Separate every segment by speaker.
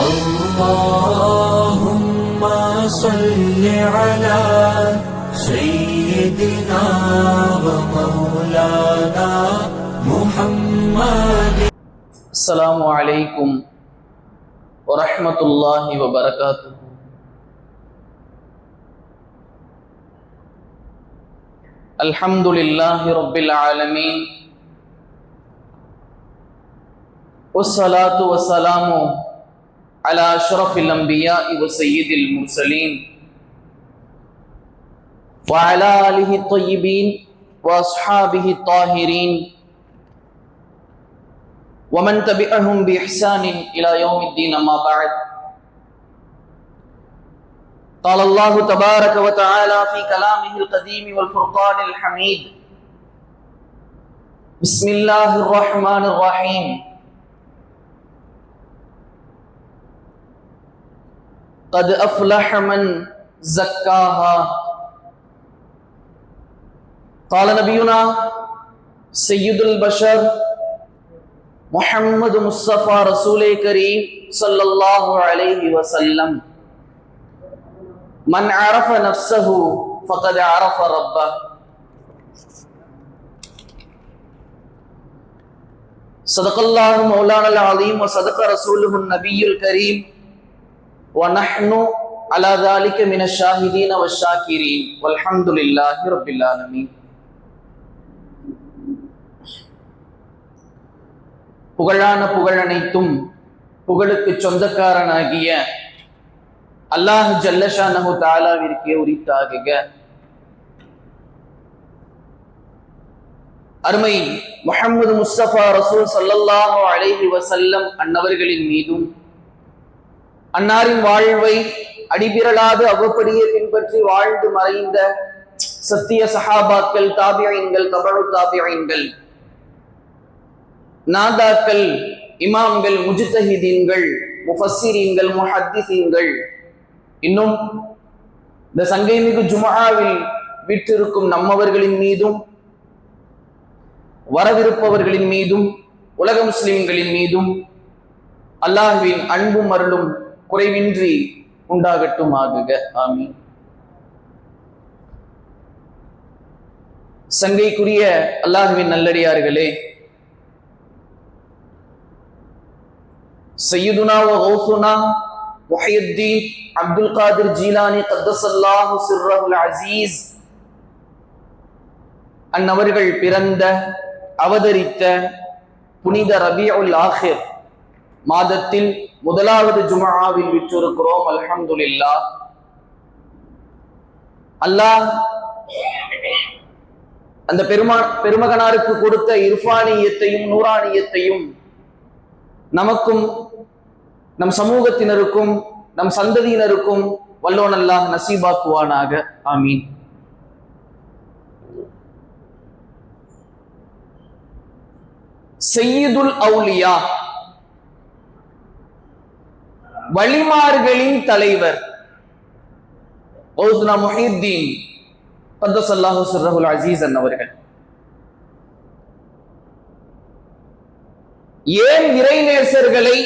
Speaker 1: اللهم صل على سيدنا ومولانا محمد.
Speaker 2: السلام عليكم ورحمة الله وبركاته. الحمد لله رب العالمين، والصلاة والسلام على أشرف الأنبياء وسيد المرسلين وعلى آله الطيبين وأصحابه الطاهرين ومن تبعهم بإحسان إلى يوم الدين. أما بعد، قال الله تبارك وتعالى في كلامه القديم والفرقان الحميد: بسم الله الرحمن الرحيم. قد أفلح من زكاها. قال نبينا سيد البشر محمد مصطفى رسول كريم صلى الله عليه وسلم: من عرف نفسه فقد عرف ربه. صدق الله مولانا العظيم وصدق رسوله النبي الكريم ونحن على ذلك من الشاهدين والشاكرين والحمد لله رب العالمين. புகழான புகழனைத்தும் புகழுக்கு சொந்தக்காரனாகிய அல்லாஹ் ஜல்லஷானஹு தஆலாவிற்கே உரித்தாகுக. அருமை முஹம்மது முஸ்தபா ரசூல் ஸல்லல்லாஹு அலைஹி வஸல்லம் அன்னவர்களின் மீதும், அன்னாரின் வாழ்வை அடிபிரலாது அவ்வப்படியே பின்பற்றி வாழ்ந்து மறைந்த சத்திய சஹாபாக்கள், தாபியீன்கள், தபஉ தாபியீன்கள், நாதாக்கள், இமாம்கள், முஜ்தஹிதீன்கள், முஃபஸ்ஸிரீன்கள், முஹத்திஸீன்கள், இன்னும் இந்த சங்கை மிகு ஜும்ஆவில் வீற்றிருக்கும் நம்மவர்களின் மீதும், வரவிருப்பவர்களின் மீதும், உலக முஸ்லிம்களின் மீதும் அல்லாஹ்வின் அன்பும் அருளும் குறைவின்றி உண்டாகட்டும் ஆகுக. ஆமீன். சங்கைக்குரிய அல்லாஹ்வின் நல்லடியார்களே, சையதுனா வ கௌசுனா முஹய்யித்தீன் அப்துல் காதிர் ஜீலானி கத்தஸல்லாஹு சிர்ரஹுல் அஸீஸ் அன்னவர்கள் பிறந்த அவதரித்த புனித ரபீஉல் ஆஹிர் மாதத்தில் முதலாவது ஜும்ஆவில் விற்றிருக்கிறோம். அல்ஹம்துலில்லாஹ். அல்லாஹ் அந்த பெருமகனாருக்கு கொடுத்த இர்ஃபானியத்தையும் நூரானியத்தையும் நமக்கும் நம் சமூகத்தினருக்கும் நம் சந்ததியினருக்கும் வல்லோன் அல்லாஹ் நசீபாக்குவானாக. ஆமீன். சையதுல் அவுலியா, வலிமார்களின் தலைவர் கௌசுனா முஹய்யித்தீன் கத்தஸல்லாஹு சிர்ரஹுல் அஸீஸ் அன்னவர்கள் ஏன் இறைநேசர்களை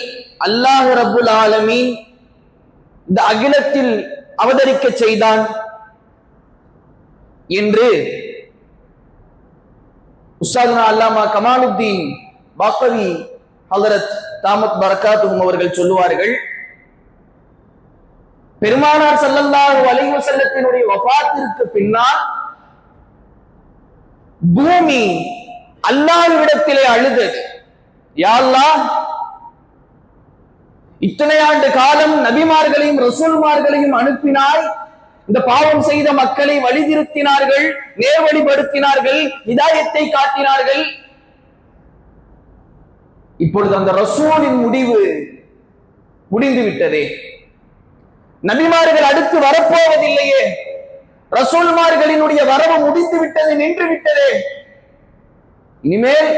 Speaker 2: அல்லாஹ் ரப்புல் ஆலமீன் இந்த அகிலத்தில் அவதரிக்க செய்தான் என்று உஸ்தாதுனா அல்லாமா கமாலுத்தீன் பாக்கவி ஹலரத் தாமத் பரக்காத்துஹும் அவர்கள் சொல்லுவார்கள், பெருமானார் ஸல்லல்லாஹு அலைஹி வஸல்லத்தினுடைய வஃபாத்திற்கு பின்னால் பூமி அல்லாஹ்விடத்திலே அழுதது. யா அல்லாஹ், இத்தனை ஆண்டு காலம் நபிமார்களையும் ரசூல்மார்களையும் அனுப்பினாய், இந்த பாவம் செய்த மக்களை வழிதிருத்தினார்கள், நேர்வழிப்படுத்தினார்கள், ஹிதாயத்தை காட்டினார்கள். இப்பொழுது அந்த ரசூலின் முடிவு முடிந்து விட்டதே, நபிமார்கள் அடுத்து வரப்போவதில்லையே, ரசூல்மார்களினுடைய வரவு முடிந்து விட்டது, நின்று விட்டதே, இனிமேல்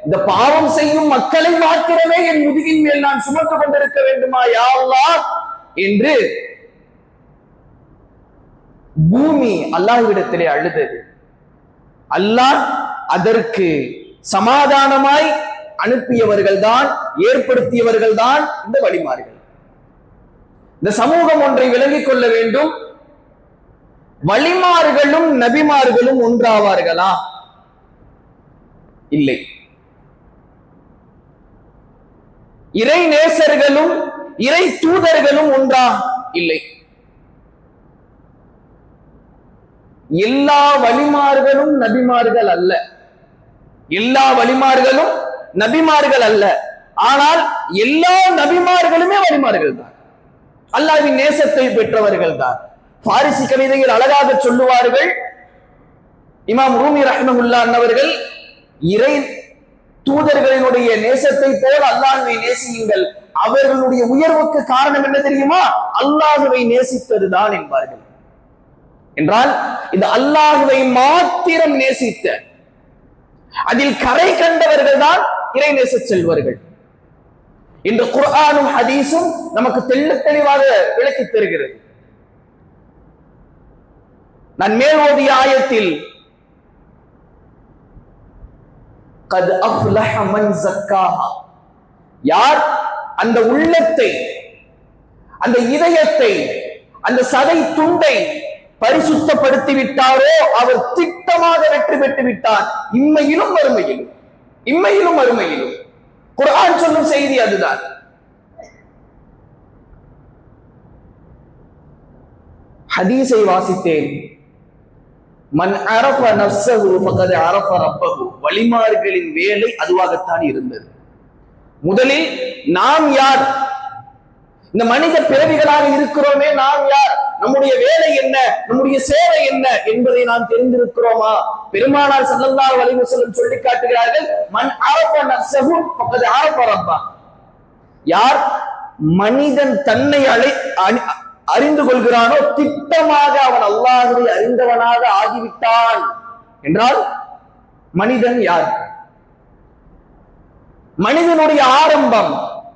Speaker 2: இந்த பாவம் செய்யும் மக்களை மாத்திரமே என் முதுகின் மேல் நான் சுமந்து கொண்டிருக்க வேண்டுமா யா அல்லாஹ் என்று பூமி அல்லாஹ்விடத்திலே அழுதது. அல்லாஹ் அதற்கு சமாதானமாய் அனுப்பியவர்கள் தான், ஏற்படுத்தியவர்கள் தான் இந்த வழிமார்கள். இந்த சமூகம் ஒன்றை விளங்கிக் கொள்ள வேண்டும். வலிமார்களும் நபிமார்களும் ஒன்றாவார்களா? இல்லை. இறை நேசர்களும் இறை தூதர்களும் ஒன்றா? இல்லை. எல்லா வலிமார்களும் நபிமார்கள் அல்ல. எல்லா வலிமார்களும் நபிமார்கள் அல்ல. ஆனால் எல்லா நபிமார்களுமே வலிமார்கள் தான். அல்லாஹ்வின் நேசத்தை பெற்றவர்கள் தான். பாரிசி கவிதையில் அழகாக சொல்லுவார்கள், இமாம் ரூமி ரஹ்மத்துல்லாஹி அன்னவர்கள், இறை தூதர்களினுடைய நேசத்தை போல் அல்லாஹ்வை நேசியுங்கள், அவர்களுடைய உயர்வுக்கு காரணம் என்ன தெரியுமா? அல்லாஹ்வை நேசித்ததுதான் என்பார்கள். என்றால் இந்த அல்லாஹ்வை மாத்திரம் நேசித்த, அதில் கரை கண்டவர்கள் தான் இறை நேச செல்வர்கள். இன்று குர்ஆனும் ஹதீஸும் நமக்கு தெளிவாக விளக்கி தருகிறது. நான் மேலோதிய ஆயத்தில் قد أفلح من زكاها, யார் அந்த உள்ளத்தை, அந்த இதயத்தை, அந்த சதை துண்டை பரிசுத்தப்படுத்தி விட்டாரோ அவர் திட்டமாக வெற்றி பெற்று விட்டார், இம்மையிலும் மறுமையிலும். இம்மையிலும் மறுமையிலும் குர்ஆன் சொல்லும் செய்தி அதுதான். ஹதீஸை வாசித்தேன். மன் அரஃப நஃப்ஸஹு ஃபகத் அரஃப ரப்பஹு. வலிமார்களின் வேலை அதுவாகத்தான் இருந்தது. முதலில் நாம் யார், இந்த மனித பிறவிகளாக இருக்கிறோமே, நாம் யார், நம்முடைய வேலை என்ன, நம்முடைய சேவை என்ன என்பதை நாம் தெரிந்திருக்கிறோமா? பெருமானார் ஸல்லல்லாஹு அலைஹி வஸல்லம் சொல்லி காட்டுகிறார்கள், மன் அரஃப நஃப்ஸஹு ஃபகத் அரஃப ரப்பஹு. யார் மனிதன் தன்னை அறிந்து கொள்கிறானோ திட்டமாக அவன் அல்லாஹ்வை அறிந்தவனாக ஆகிவிட்டான். என்றால் மனிதன் யார்? மனிதனுடைய ஆரம்பம்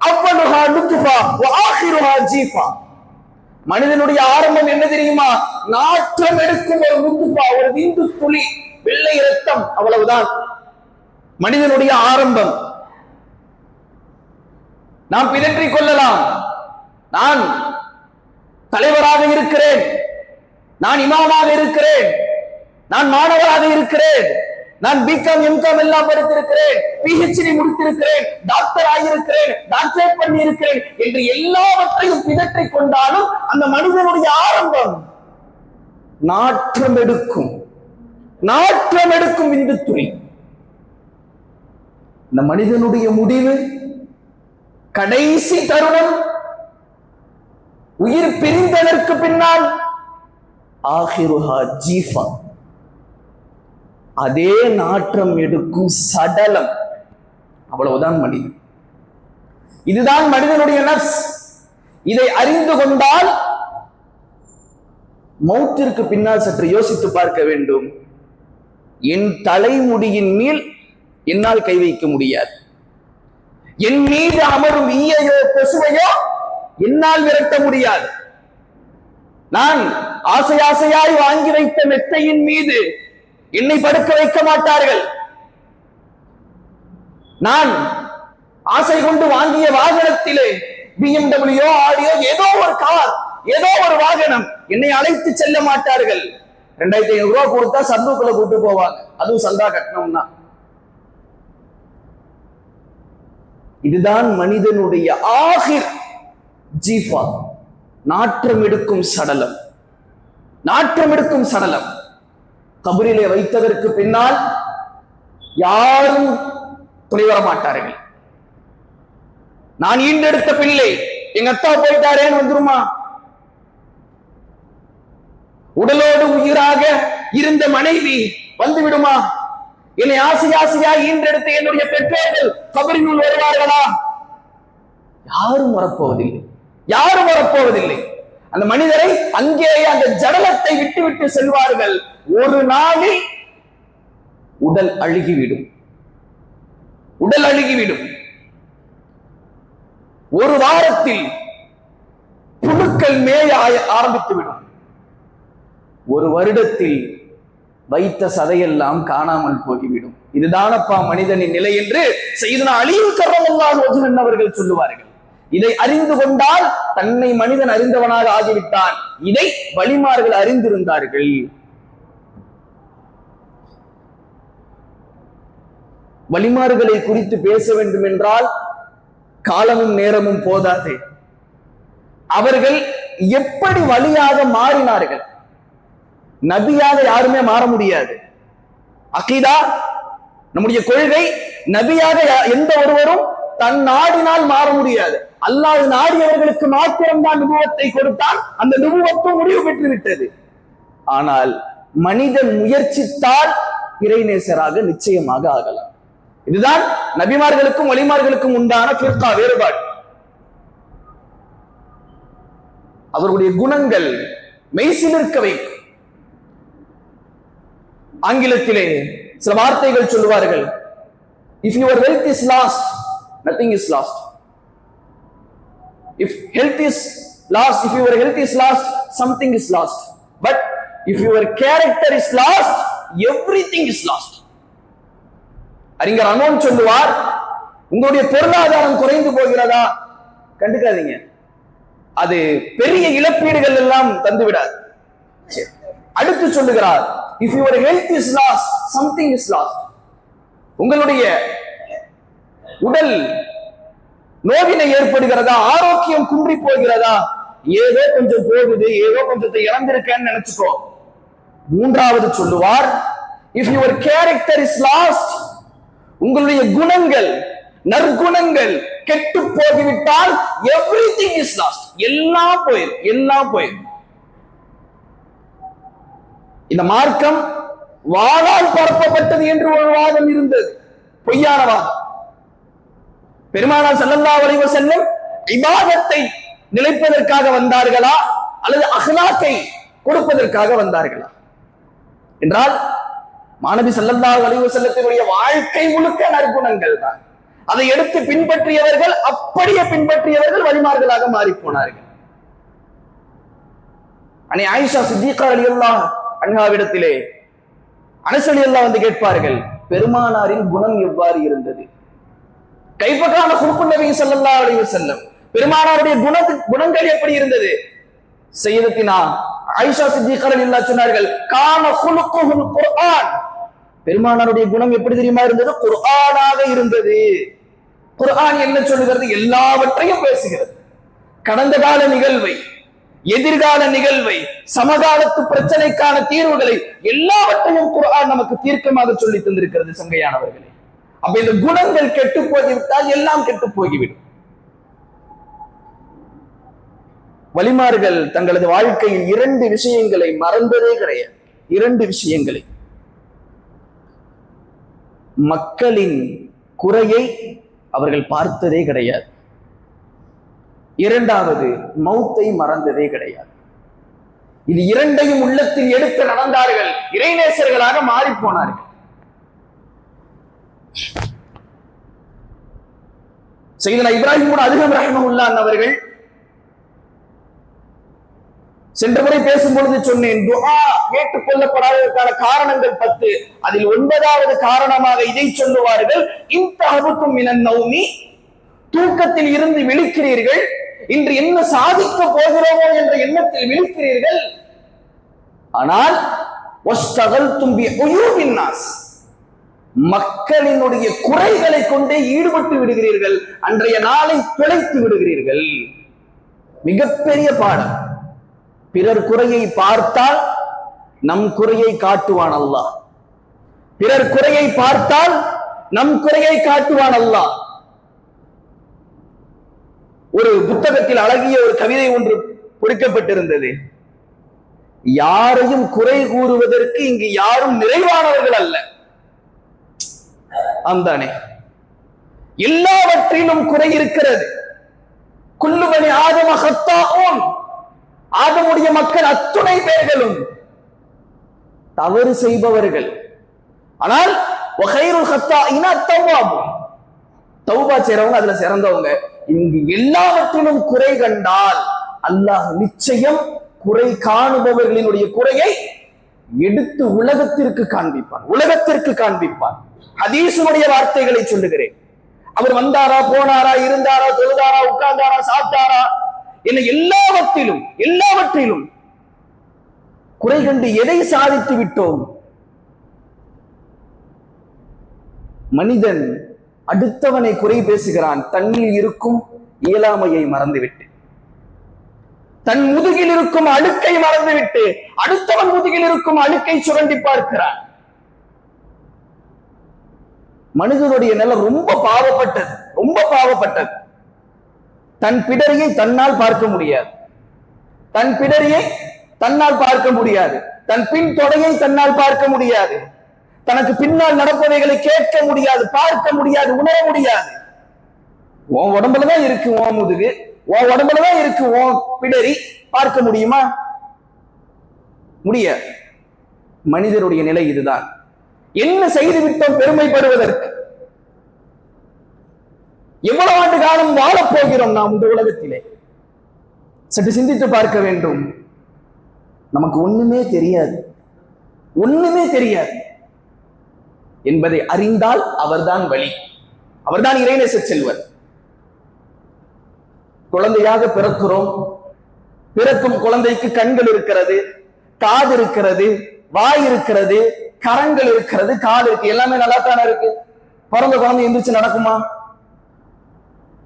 Speaker 2: அவ்வலுஹா நுத்ஃபா வ ஆகிருஹா ஜீஃபா. மனிதனுடைய ஆரம்பம் என்ன தெரியுமா? நாற்றம் எடுக்கும் ஒரு நுத்ஃபா, ஒரு விந்து துளி, வெள்ளை இரத்தம், அவ்வளவுதான் மனிதனுடைய ஆரம்பம். நாம் பிதற்றிக் கொள்ளலாம், நான் தலைவராக இருக்கிறேன், நான் இமாமாக இருக்கிறேன், நான் மாணவராக இருக்கிறேன், நான் பிகாம் எம்காம் எல்லாம் படித்திருக்கிறேன், பிஹெச்டி முடித்திருக்கிறேன், டாக்டர் ஆகியிருக்கிறேன், டாக்டரேட் பண்ணி இருக்கிறேன் என்று எல்லாவற்றையும் பிதற்றிக் கொண்டாலும் அந்த மனிதனுடைய ஆரம்பம் நாற்றம் எடுக்கும், நாற்றம் எடுக்கும் விந்து துளி. இந்த மனிதனுடைய முடிவு, கடைசி தருணம், உயிர் பிரிந்ததற்கு பின்னால் ஆகிருஹா ஜீஃபா, அதே நாற்றம் எடுக்கும் சடலம். அவ்வளவுதான் மனிதன். இதுதான் மனிதனுடைய நஃப்ஸ். இதை அறிந்து கொண்டால் மௌத்திற்கு பின்னால் சற்று யோசித்து பார்க்க வேண்டும். என் தலைமுடியின் மேல் என்னால் கை வைக்க முடியாது, என் மீது அமரும் ஈயையோ கொசுவையோ என்னால் விரட்ட முடியாது. நான் ஆசை ஆசையாய் வாங்கி வைத்த மெத்தையின் மீது என்னை படுக்க வைக்க மாட்டார்கள். நான் ஆசை கொண்டு வாங்கிய வாகனத்திலே BMW, ஆடியோ, ஏதோ ஒரு கார், ஏதோ ஒரு வாகனம் என்னை அழைத்து செல்ல மாட்டார்கள். 2500 ரூபாய் கொடுத்தா சந்தூக்குள்ள கூட்டு போவாங்க, அதுவும் சந்தா கட்டணம்னா. இதுதான் மனிதனுடைய ஆகிர் ஜீஃபா, நாற்றம் எடுக்கும் சடலம், நாற்றம் எடுக்கும் சடலம். கபரிலே வைத்ததற்கு பின்னால் யாரும் துணை வர மாட்டார்கள். நான் ஈண்டெடுத்த பிள்ளை எங்க அத்தா போயிட்டாரேன்னு வந்துருமா? உடலோடு உயிராக இருந்த மனைவி வந்து விடுமா? என்னை ஆசை ஆசையா ஈண்டெடுத்த என்னுடைய பெற்றோர்கள் கபரினுள் வருவார்களா? யாரும் வரப்போவதில்லை, யாரும் வரப்போவதில்லை. அந்த மனிதரை அங்கேயே அந்த ஜடலத்தை விட்டு விட்டு செல்வார்கள். ஒரு நாளில் உடல் அழுகிவிடும், உடல் அழுகிவிடும். ஒரு வாரத்தில் புழுக்கள் மேய ஆரம்பித்துவிடும். ஒரு வருடத்தில் வைத்த சதையெல்லாம் காணாமல் போகிவிடும். இதுதானப்பா மனிதனின் நிலை என்று சையதுனா அலி கர்ரமல்லாஹு வஜ்ஹு அவர்கள் சொல்லுவார்கள். இதை அறிந்து கொண்டால் தன்னை மனிதன் அறிந்தவனாக ஆகிவிட்டான். இதை வலிமார்கள் அறிந்திருந்தார்கள். வலிமார்களை குறித்து பேச வேண்டும் என்றால் காலமும் நேரமும் போதாது. அவர்கள் எப்படி வலியாக மாறினார்கள்? நபியாக யாருமே மாற முடியாது. அகீதா, நம்முடைய கொள்கை, நபியாக எந்த ஒருவரும் தன் நாடினால் மாற முடியாது. அல்லாஹ் நாடியவர்களுக்கு மாத்திரம்தான் நுபுவத்தை கொடுத்தான். அந்த நுபுவத்தும் முடிவு பெற்று விட்டது. ஆனால் மனிதன் முயற்சித்தால் இறைநேசராக நிச்சயமாக ஆகலாம். இதுதான் நபிமார்களுக்கும் வலிமார்களுக்கும் உண்டான ஃபிர்கா வேறுபாடு. அவர்களுடைய குணங்கள் மெய்சிலிருக்க வைக்கும். ஆங்கிலத்திலே சில வார்த்தைகள் சொல்லுவார்கள். If your wealth is lost, nothing is lost. If health is lost, if your health is lost, something is lost. But if your character is lost, everything is lost. அறிஞர் அனோன் சொல்லுவார், உங்களுடைய பொருளாதாரம் குறைந்து போகிறதா? கண்டுக்காதீங்க, அது பெரிய இழப்பீடுகள் எல்லாம் தந்துவிடாது. அடுத்து சொல்லுகிறார், if your health is lost, something is lost. உங்களுடைய உடல் நோவினை ஏற்படுகிறதா, ஆரோக்கியம் குன்றி போகிறதா, ஏதோ கொஞ்சம் போகுது, ஏதோ கொஞ்சத்தை இழந்திருக்கேன்னு நினைச்சுக்கோ. மூன்றாவது சொல்லுவார், if your character is lost, உங்களுடைய குணங்கள், நற்குணங்கள் கெட்டு போய்விட்டால் everything is lost. எல்லாம் போயிடும், எல்லாம் போயிடும். இந்த மார்க்கம் வாளால் பரப்பப்பட்டது என்று ஒரு வாதம் இருந்தது, பொய்யான வாதம். பெருமானார் ஸல்லல்லாஹு அலைஹி வஸல்லம் இபாதத்தை நிலைப்பதற்காக வந்தார்களா அல்லது அஹ்லாக்கை கொடுப்பதற்காக வந்தார்களா என்றால், மாநபி ஸல்லல்லாஹு அலைஹி வஸல்லத்தினுடைய வாழ்க்கை முழுக்க நற்குணங்கள் தான். அதை எடுத்து பின்பற்றியவர்கள், அப்படியே பின்பற்றியவர்கள் வலிமார்களாக மாறி போனார்கள். அன்னை ஆயிஷா சித்திகா ரலியல்லாஹு அன்ஹாவிடத்திலே அனஸ் ரலியல்லாஹு வந்து கேட்பார்கள், பெருமானாரின் குணம் எவ்வாறு இருந்தது? கைஃபகான குல்குன் நபி ஸல்லல்லாஹு அலைஹி வஸல்லம், பெருமானாருடைய குணங்கள் எப்படி இருந்தது? சையதத்தினா ஆயிஷா சித்திகா ரலியல்லாஹு சொன்னார்கள், கான குலுகுல் குர்ஆன், பெருமானாருடைய குணம் எப்படி தெரியுமா இருந்தது? குர்ஆனாக இருந்தது. குர்ஆன் என்ன சொல்லுகிறது? எல்லாவற்றையும் பேசுகிறது. கடந்த கால நிகழ்வை, எதிர்கால நிகழ்வை, சமகாலத்து பிரச்சனைக்கான தீர்வுகளை எல்லாவற்றையும் குர்ஆன் நமக்கு தீர்க்கமாக சொல்லி தந்திருக்கிறது சங்கையானவர்களே. அப்ப இந்த குணங்கள் கெட்டு போய்விட்டால் எல்லாம் கெட்டு போய்விடும். வலிமார்கள் தங்களது வாழ்க்கையில் 2 விஷயங்களை மறந்ததே கிடையாது. 2 விஷயங்களை. மக்களின் குறையை அவர்கள் பார்த்ததே கிடையாது. 2வது, மௌத்தை மறந்ததே கிடையாது. இது 2ஐயும் உள்ளத்தில் எடுத்து நடந்தார்கள், இறைநேசர்களாக மாறி போனார்கள். சையதுனா இப்ராஹிம் அதுகம் ரஹ்மத்துல்லாஹி அவர்கள் சென்ற முறை பேசும்பொழுது சொன்னேன், துஆ ஏற்றுக்கொள்ளப்படாததற்கான காரணங்கள் 10. அதில் 9வது காரணமாக இதை சொல்லுவார்கள், இன்தஹபுத்தும் மினன் நௌமி, தூக்கத்தில் இருந்து விழிக்கிறீர்கள், இன்று என்ன சாதிக்க போகிறோமோ என்ற எண்ணத்தில் விழிக்கிறீர்கள். ஆனால் வஸ்தகல்தும் பிஉயூபின் நாஸ், மக்களினுடைய குறைகளை கொண்டே ஈடுபட்டு விடுகிறீர்கள், அன்றைய நாளை பிழைத்து விடுகிறீர்கள். மிகப்பெரிய பாடம். பிறர் குறையை பார்த்தால் நம் குறையை காட்டுவான் அல்லாஹ். பிறர் குறையை பார்த்தால் நம் குறையை காட்டுவான் அல்லாஹ். ஒரு புத்தகத்தில் அழகிய ஒரு கவிதை ஒன்று பொறிக்கப்பட்டிருந்தது. யாரையும் குறை கூறுவதற்கு இங்கு யாரும் நிறைவானவர்கள் அல்ல. ஆம்தானே, எல்லாவற்றிலும் குறை இருக்கிறது. குல்லு பனி ஆதம ஹத்தாஊன், ஆதமுடைய மக்கள் அத்துணை பேர்களும் தவறு செய்பவர்கள். ஆனால் வகைருல் ஹத்தாயின தவ்வாபுன், தௌபா செய்றவங்க அதுல சிறந்தவங்க. இங்கு எல்லாவற்றிலும் குறை கண்டால் அல்லாஹ் நிச்சயம் குறை காணுபவர்களினுடைய குறையை எடுத்து உலகத்திற்கு காண்பிப்பான், உலகத்திற்கு காண்பிப்பான். ஹதீஸுடைய வார்த்தைகளை சொல்லுகிறேன். அவர் வந்தாரா, போனாரா, இருந்தாரா, தொழுதாரா, உட்கார்ந்தாரா, சாப்பிட்டாரா என எல்லாவற்றிலும் குறை கண்டு எதை சாதித்து விட்டோம்? மனிதன் அடுத்தவனை குறை பேசுகிறான், தன்னில் இருக்கும் இயலாமையை மறந்துவிட்டு, தன் முதுகில் இருக்கும் அழுக்கை மறந்துவிட்டு அடுத்தவன் முதுகில் இருக்கும் அழுக்கை சுரண்டி பார்க்கிறான். மனிதனுடைய நிலை ரொம்ப பாவப்பட்டது. தன் பிடரியை தன்னால் பார்க்க முடியாது, தன் பின் தொடையை தன்னால் பார்க்க முடியாது, தனக்கு பின்னால் நடப்பவைகளை கேட்க முடியாது, பார்க்க முடியாது, உணர முடியாது. உன் உடம்புலதான் இருக்கு உன் முதுகு, உன் உடம்புலதான் இருக்கு உன் பிடரி, பார்க்க முடியுமா? முடியாது. மனிதனுடைய நிலை இதுதான். என்ன செய்து விட்டோம் பெருமைப்படுவதற்கு? எவ்வளவு ஆண்டு காலம் வாழப் போகிறோம் நாம் இந்த உலகத்திலே? சற்று சிந்தித்து பார்க்க வேண்டும். நமக்கு ஒண்ணுமே தெரியாது என்பதை அறிந்தால் அவர்தான் வழி, அவர்தான் இறைநேச செல்வர். குழந்தையாக பிறக்கிறோம். பிறக்கும் குழந்தைக்கு கண்கள் இருக்கிறது, காது இருக்கிறது, வாய் இருக்கிறது, கரங்கள் இருக்கிறது, கால் இருக்கு, எல்லாமே நல்லா தானே இருக்கு. பிறந்த குழந்தை எந்திரிச்சு நடக்குமா?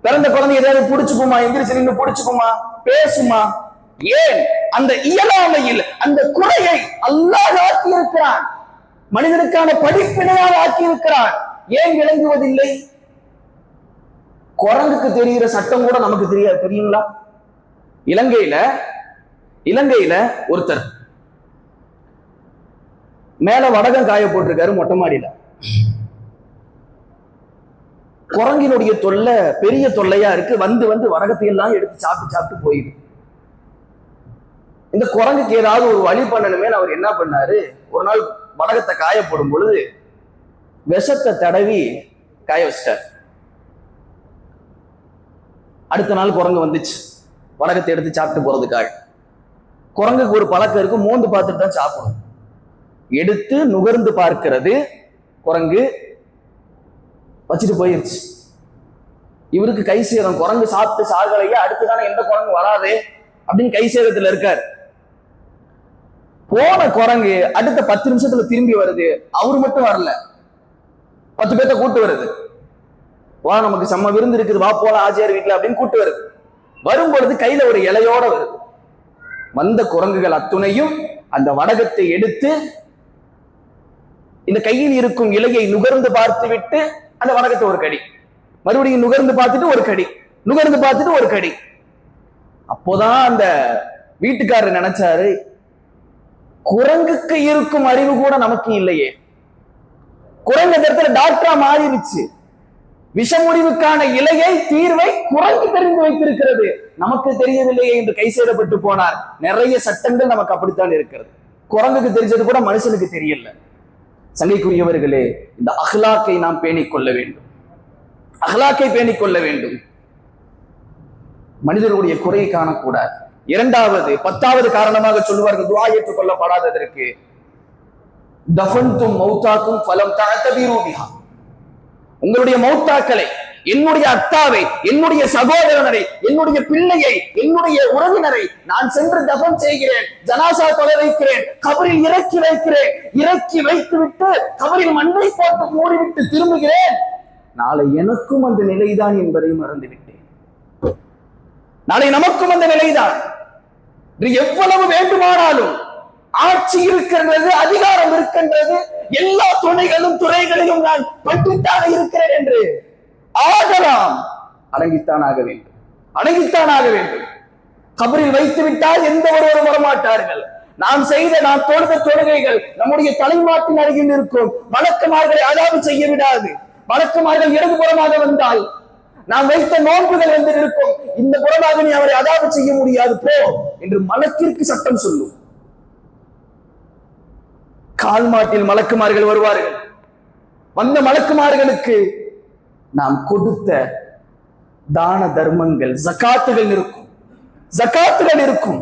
Speaker 2: பிறந்த குழந்தை ஏதாவது புடிச்சுக்குமா? எந்திரிச்சு நின்று புடிச்சுக்குமா? பேசுமா? ஏன்? அந்த இயலாமையில் அந்த குறையை அல்லாஹ் ஆக்கி இருக்கிறான், மனிதனுக்கான படிப்பினையாக ஆக்கி இருக்கிறான். ஏன் விளங்குவதில்லை? குரங்குக்கு தெரிகிற சட்டம் கூட நமக்கு தெரியாது, தெரியுங்களா? இலங்கையில ஒருத்தர் மேல வடகம் காய போட்டிருக்காரு மொட்டை மாடியில. குரங்கினுடைய தொல்லை பெரிய தொல்லையா இருக்கு. வந்து வடகத்தை எல்லாம் எடுத்து சாப்பிட்டு போயிடுது. இந்த குரங்குக்கு ஏதாவது ஒரு வழி பண்ணணுமே அவர் என்ன பண்ணாரு, ஒரு நாள் வடகத்தை காய போடும் பொழுது விஷத்தை தடவி காய வச்சிட்டார். அடுத்த நாள் குரங்கு வந்துச்சு வடகத்தை எடுத்து சாப்பிட்டு போறதுக்காக. குரங்குக்கு ஒரு பழக்கம் இருக்கு, மோந்து பார்த்துட்டு தான் சாப்பிடும். எடுத்து நுகர்ந்து பார்க்கிறது குரங்கு, வச்சுட்டு போயிருச்சு. இவருக்கு கை சேதம், குரங்கு சாப்பிட்டு சாகலையே, அடுத்துதானே எந்த குரங்கு வராது அப்படின்னு கை சேதத்துல இருக்காரு. போன குரங்கு அடுத்த 10 நிமிஷத்துல திரும்பி வருது. அவரு மட்டும் வரல, 10 பேர்த்த கூட்டு வருது. வா நமக்கு செம்ம விருந்து இருக்குது, வா போல ஆச்சியார் வீட்டுல அப்படின்னு கூட்டு வருது. வரும்பொழுது கையில ஒரு இலையோட வருது. வந்த குரங்குகள் அத்துணையும் அந்த வடகத்தை எடுத்து இந்த கையில் இருக்கும் இலையை நுகர்ந்து பார்த்து விட்டு அந்த வடகத்தை ஒரு கடி, மறுபடியும் நுகர்ந்து பார்த்துட்டு ஒரு கடி, நுகர்ந்து பார்த்துட்டு ஒரு கடி. அப்போதான் அந்த வீட்டுக்காரர் நினைச்சாரு, குரங்குக்கு இருக்கும் அறிவு கூட நமக்கு இல்லையே. குரங்கு இடத்துல டாக்டரா மாறிடுச்சு. விஷமுறிவுக்கான இலையை, தீர்வை குரங்கு தெரிந்து வைத்திருக்கிறது, நமக்கு தெரியவில்லையே என்று கை செய்யப்பட்டு போனார். நிறைய சட்டங்கள் நமக்கு அப்படித்தான் இருக்கிறது. குரங்குக்கு தெரிஞ்சது கூட மனுஷனுக்கு தெரியல. சங்கைக்குரியவர்களே, இந்த அஹ்லாக்கை நாம் பேணிக் கொள்ள வேண்டும், அஹ்லாக்கை பேணிக் கொள்ள வேண்டும். மனிதர்களுடைய குறையை காணக்கூடாது. இரண்டாவது 10வது காரணமாக சொல்லுவார்கள் துஆ ஏற்றுக்கொள்ளப்படாததற்கு, தஃபன்தும் மௌதாக்கும் ஃபலம் தஅதபிரு பிஹா. உங்களுடைய மௌத்தாக்களை, என்னுடைய அத்தாவை, என்னுடைய சகோதரனை, என்னுடைய பிள்ளையை, என்னுடைய உறவினரை நான் சென்று தஃபன் செய்கிறேன், ஜனாசா தொலை வைக்கிறேன், கபரில் இறக்கி வைக்கிறேன், இறக்கி வைத்துவிட்டு கபரில் மண்ணை போட்டு மூடிவிட்டு திரும்புகிறேன். நாளை எனக்கும் அந்த நிலைதான் என்பதை மறந்துவிட்டேன். நாளை நமக்கும் அந்த நிலைதான். எவ்வளவு வேண்டுமானாலும் ஆட்சி இருக்கின்றது, அதிகாரம் இருக்கின்றது, எல்லா துறைகளிலும் நான் பட்டுத்தாக இருக்கிறேன் என்று ஆகலாம். அடங்கித்தான் ஆக வேண்டும். கபரில் வைத்து விட்டால் எந்த ஒருவரும் வரமாட்டார்கள். நாம் தொழுத தொழுகைகள் நம்முடைய தலைமாட்டின் அருகில் இருக்கும். வழக்கமார்களை அதாவு செய்ய விடாது. வழக்கமார்கள் இடதுபுறமாக வந்தால் நாம் வைத்த நோன்புகள் வந்து இருக்கும். இந்த புறமாக நீ அவரை அதாவு செய்ய முடியாது, போ என்று மலக்கிற்கு சட்டம் சொல்லும். கால்மாட்டில் மலக்குமார்கள் வருவார்கள். வந்த மலக்குமார்களுக்கு நாம் கொடுத்த தான தர்மங்கள், ஜகாத்துகள் இருக்கும்.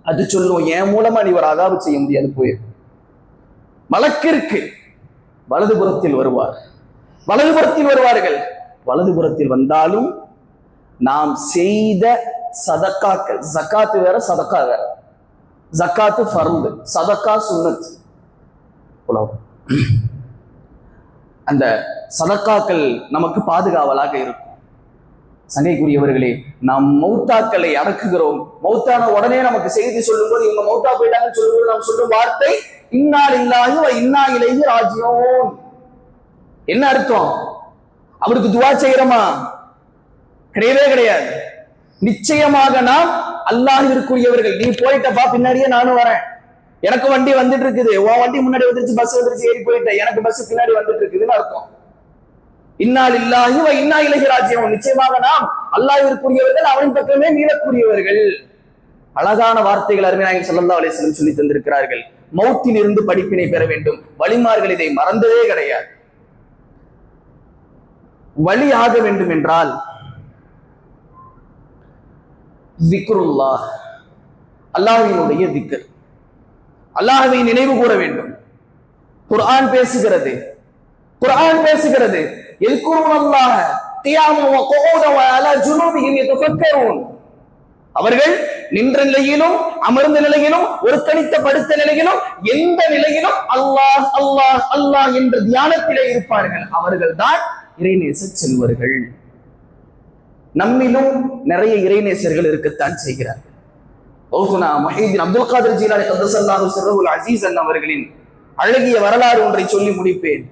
Speaker 2: அது சொல்லும், என் மூலமா நீ ஒரு அதாவு செய்ய முடியாது, போய். மலக்கிற்கு வலதுபுறத்தில் வருவார்கள். வலதுபுறத்தில் வந்தாலும் நாம் செய்த சதக்காக்கள், ஜக்காத்து வேற சதக்கா வேற. ஜக்காத்து ஃபர்து, சதக்கா சுன்னத். அந்த சதக்காக்கள் நமக்கு பாதுகாவலாக இருக்கும். சங்கைக்குரியவர்களே, நாம் மௌத்தாக்களை அடக்குகிறோம். மௌத்தான உடனே நமக்கு செய்தி சொல்லும் போது, இவங்க மௌத்தா போயிட்டாங்கன்னு சொல்லும்போது நாம் சொல்லும் வார்த்தை இன்னா லில்லாஹி வ இன்னா இலைஹி ராஜிஊன். என்ன அர்த்தம்? அவருக்கு துஆ செய்யறோமா? கிடையவே கிடையாது. நிச்சயமாக நாம் அல்லாஹ்விற்குரியவர்கள். நீ போயிட்டப்பா, பின்னாடியே நானும் வரேன். எனக்கு வண்டி வந்துட்டு இருக்குது, உன் வண்டி முன்னாடி வந்துருச்சு, பஸ் வந்துருச்சு, ஏறி போயிட்டேன், எனக்கு பஸ் பின்னாடி வந்துட்டு இருக்குதுன்னு அர்த்தம். இன்னா லில்லாஹி வ இன்னா இலைஹி ராஜிஊன். நிச்சயமாக நாம் அல்லாஹ்விற்குரியவர்கள், அவனின் பக்கமே மீளக்கூடியவர்கள். அழகான வார்த்தைகள் அருமை நாயகம் ஸல்லல்லாஹு அலைஹி வஸல்லம் சொல்லி தந்திருக்கிறார்கள். மௌத்தில் இருந்து படிப்பினை பெற வேண்டும். வலிமார்கள் இதை மறந்ததே கிடையாது. வலி ஆக வேண்டும் என்றால் திக்ருல்லாஹ், அல்லாஹ்வினுடைய திக்ர், அல்லாஹ்வை நினைவு கூற வேண்டும். குர்ஆன் பேசுகிறது, குர்ஆன் பேசுகிறது. யذ்குருனல்லாஹ கியாமன் வ குஊதன் வ அலா ஜுனூபிஹிம் யதஃபக்கரூன். அவர்கள் நின்ற நிலையிலும் அமர்ந்த நிலையிலும் ஒருத்தனித்த படுத்த நிலையிலும் எந்த நிலையிலும் அல்லாஹ் அல்லாஹ் அல்லாஹ் என்ற தியானத்திலே இருப்பார்கள். அவர்கள் தான் இறைநேச செல்வர்கள். நம்மிலும் நிறைய இறைநேசர்கள் இருக்கத்தான் செய்கிறார்கள். முஹைதீன் அப்துல் காதிர் ஜீலானி கத்தஸல்லாஹு சிர்ருல் அஸீஸ் அவர்களின் அழகிய வரலாறு ஒன்றை சொல்லி முடிப்பேன்.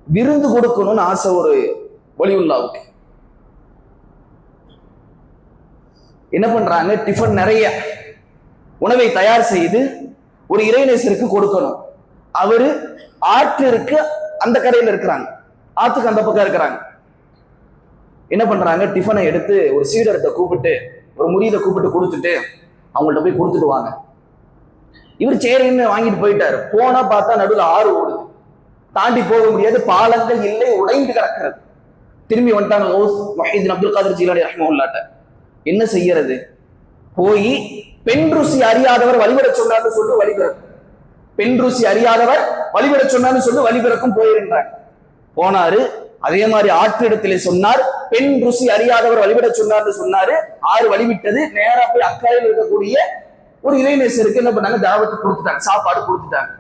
Speaker 2: விருந்து கொடுக்கணும்னு ஆசை ஒரு வலியுல்லாவுக்கு. என்ன பண்றாங்க? டிஃபன் நிறைய உணவை தயார் செய்து ஒரு இறைநேசருக்கு கொடுக்கணும். அவரு ஆற்றிற்கு அந்த கரையில இருக்கிறாங்க, ஆத்துக்கு அந்த பக்கம் இருக்கிறாங்க. என்ன பண்றாங்க? டிஃபனை எடுத்து ஒரு சீடரத்தை கூப்பிட்டு, ஒரு முரீதை கூப்பிட்டு கொடுத்துட்டு அவங்கள்ட்ட போய் கொடுத்துட்டு வாங்க. இவர் சேரின்னு வாங்கிட்டு போயிட்டாரு. போனா பார்த்தா நடுவில் ஆறு ஓடுது, தாண்டி போக முடியாது, பாலங்கள் இல்லை, உடைந்து கிடக்கிறது. திரும்பி வந்துட்டாங்க முஹைதீன் அப்துல் காதிர் ஜீலானி ரஹ்மத்துல்லாஹ். என்ன செய்யறது? போய் பெண் ருசி அறியாதவர் வழிபட சொன்னார்னு சொல்லி வழிபிறக்கும், பெண் ருசி அறியாதவர் வழிபட சொன்னார்னு சொல்லி வழிபிறக்கும் போயிருந்தாங்க. போனாரு, அதே மாதிரி ஆற்று இடத்திலே சொன்னார், பெண் ருசி அறியாதவர் வழிபட சொன்னார்னு சொன்னாரு. ஆறு வழிவிட்டது. நேரா போய் அக்கறையில் இருக்கக்கூடிய ஒரு இறைநேசருக்கு என்ன பண்ணாங்க? தாவத்து கொடுத்துட்டாங்க, சாப்பாடு கொடுத்துட்டாங்க.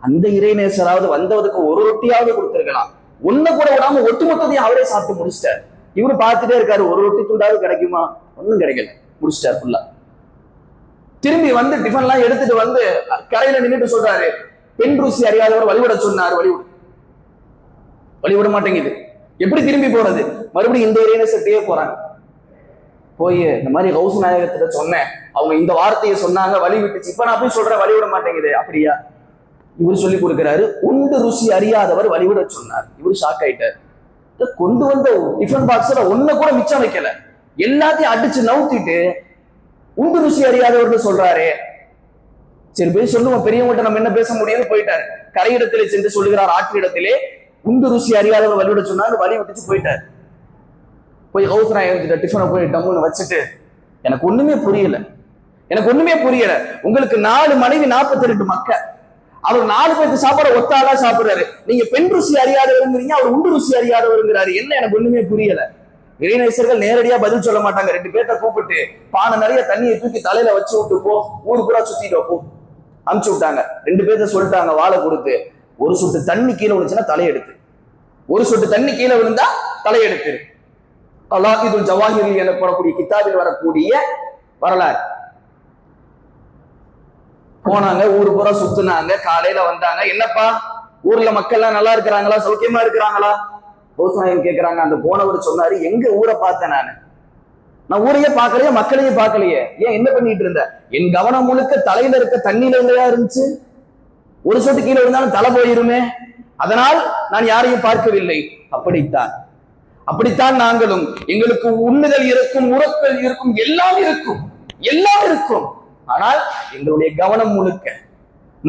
Speaker 2: அந்த இறைநேசராவது வந்தவருக்கு ஒரு ரொட்டியாவது கொடுத்திருக்கலாம். ஒண்ணு கூட விடாம ஒட்டுமொத்தத்தையும் அவரே சாப்பிட்டு முடிச்சிட்டார். இவரு பார்த்துட்டே இருக்காரு, ஒரு ரொட்டி துண்டாவது கிடைக்குமா? ஒன்னும் கிடைக்கல, முடிச்சிட்டார் ஃபுல்லா. திரும்பி வந்து டிஃபன் எல்லாம் எடுத்துட்டு வந்து கரையில நின்றுட்டு சொல்றாரு, பெண் ருசி அறியாதவர் வழிபட சொன்னார், வழிவிட மாட்டேங்குது. எப்படி திரும்பி போறது? மறுபடியும் இந்த இறைநேசத்தையே போறாங்க. போய் இந்த மாதிரி கௌஸ் நாயகத்திட்ட சொன்னேன், அவங்க இந்த வார்த்தையை சொன்னாங்க, வழி விட்டுச்சு, இப்ப நான் போய் சொல்றேன் வழிவிட மாட்டேங்குது. அப்படியா? இவர் சொல்லி கொடுக்கிறாரு, உண்டு ருசி அறியாதவர் வழிவிட சொன்னார். இவரு ஷாக் ஆயிட்டார். கொண்டு வந்த டிஃபன் பாக்ஸ்ல ஒண்ணு கூட மிச்சம் வைக்கல, எல்லாத்தையும் அடிச்சு நவுத்திட்டு உண்டு ருசி அறியாதவர்னு சொல்றாரு. சரி போய் சொல்லுவோம், பெரியவங்கள்ட்ட நம்ம என்ன பேச முடியும்னு போயிட்டாரு. கரையிடத்திலே சென்று சொல்லுகிறார், ஆற்று இடத்திலே உண்டு ருசி அறியாதவர் வழிவிட சொன்னாரு. வழி விட்டுச்சு போயிட்டார். போய் கௌஸ் நாயகத்திட்ட டிஃபனை போய் டம்முன்னு வச்சுட்டு, எனக்கு ஒண்ணுமே புரியல, எனக்கு ஒண்ணுமே புரியல. உங்களுக்கு 4 மனைவி 42 மக்கள், அவர் 4 பேருக்கு சாப்பாடு ஒத்தாளா சாப்பிடுறாரு. நீங்க பெண் ருசி அறியாதவருங்கிறீங்க, அவர் உண்டு ருசி அறியாதவருங்கிறாரு. என்ன எனக்கு ஒண்ணுமே புரியல. இறைநேசர்கள் நேரடியா பதில் சொல்ல மாட்டாங்க. 2 பேர்த்த கூப்பிட்டு பானை நிறைய தண்ணியை தூக்கி தலையில வச்சு விட்டு போ, ஊரு பூரா சுத்திட்டு போ அனுப்பிச்சு விட்டாங்க. 2 பேர்த்த சொல்லிட்டாங்க, வாழை கொடுத்து, ஒரு சொட்டு தண்ணி கீழே விழுந்துச்சுன்னா தலையெடுத்து, ஒரு சொட்டு தண்ணி கீழே விழுந்தா தலையெடுத்து. அல்லாஹிதுல் ஜவாஹிரி எனப்படக்கூடிய கிதாபில் வரக்கூடிய வரலாறு. போனாங்க, ஊரு பூரா சுத்துனாங்க. காலையில வந்தாங்க, என்னப்பா ஊர்ல மக்கள் எல்லாம் நல்லா இருக்கிறாங்களா, சௌக்கியமா இருக்கிறாங்களா? கௌஸ் கேக்குறாங்க. அந்த போனவர் சொன்னாரு, எங்க ஊரை பார்த்தேன் நான் ஊரையே பார்க்கலையே, மக்களையே பார்க்கலையே. ஏன் என்ன பண்ணிட்டு இருந்த? என் கவனம் முழுக்க தலையில இருக்க தண்ணியில இருந்ததா இருந்துச்சு. ஒரு சொட்டு கீழே இருந்தாலும் தலை போயிருமே, அதனால் நான் யாரையும் பார்க்கவில்லை. அப்படித்தான் நாங்களும், எங்களுக்கு உண்ணுதல் இருக்கும், உறக்கல் இருக்கும், எல்லாம் இருக்கும். ஆனால் எங்களுடைய கவனம் முழுக்க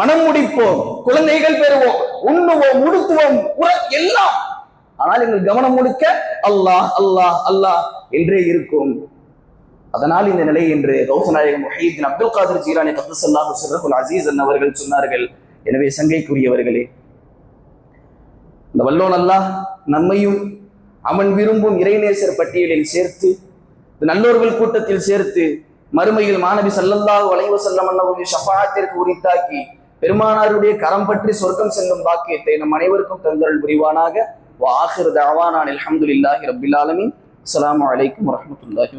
Speaker 2: மனம் முடிப்போம், குழந்தைகள் பெறுவோம், உண்ணுவோம், உடுத்துவோம், எல்லாம். ஆனால் எங்கள் கவனம் முழுக்க அல்லாஹ் அல்லாஹ் அல்லாஹ் என்றே இருக்கும். அதனால் இந்த நிலை என்று கௌஸ் நாயகம் முஹைதீன் அப்துல் காதிர் ஜீலானி கத்தஸல்லாஹு சிர்ருல் அஸீஸ் அவர்கள் சொன்னார்கள். எனவே சங்கைக்குரியவர்களே, இந்த வல்லோன் அல்லாஹ் நம்மையும் அவன் விரும்பும் இறைநேசர் பட்டியலில் சேர்த்து, நல்லோர்கள் கூட்டத்தில் சேர்த்து, மறுமையில் மாநபி ஸல்லல்லாஹு அலைஹி வஸல்லம் அவர்களுடைய ஷஃபாஅத்திற்கு உரித்தாக்கி பெருமானாருடைய கரம் பற்றி சொர்க்கம் செல்லும் பாக்கியத்தை நம் அனைவருக்கும் தந்தருள் புரிவானாக. வ ஆகிரு தஅவானா அல்ஹம்துலில்லாஹி ரப்பில் ஆலமீன். அஸ்ஸலாமு அலைக்கும் வரஹ்மத்துல்லாஹி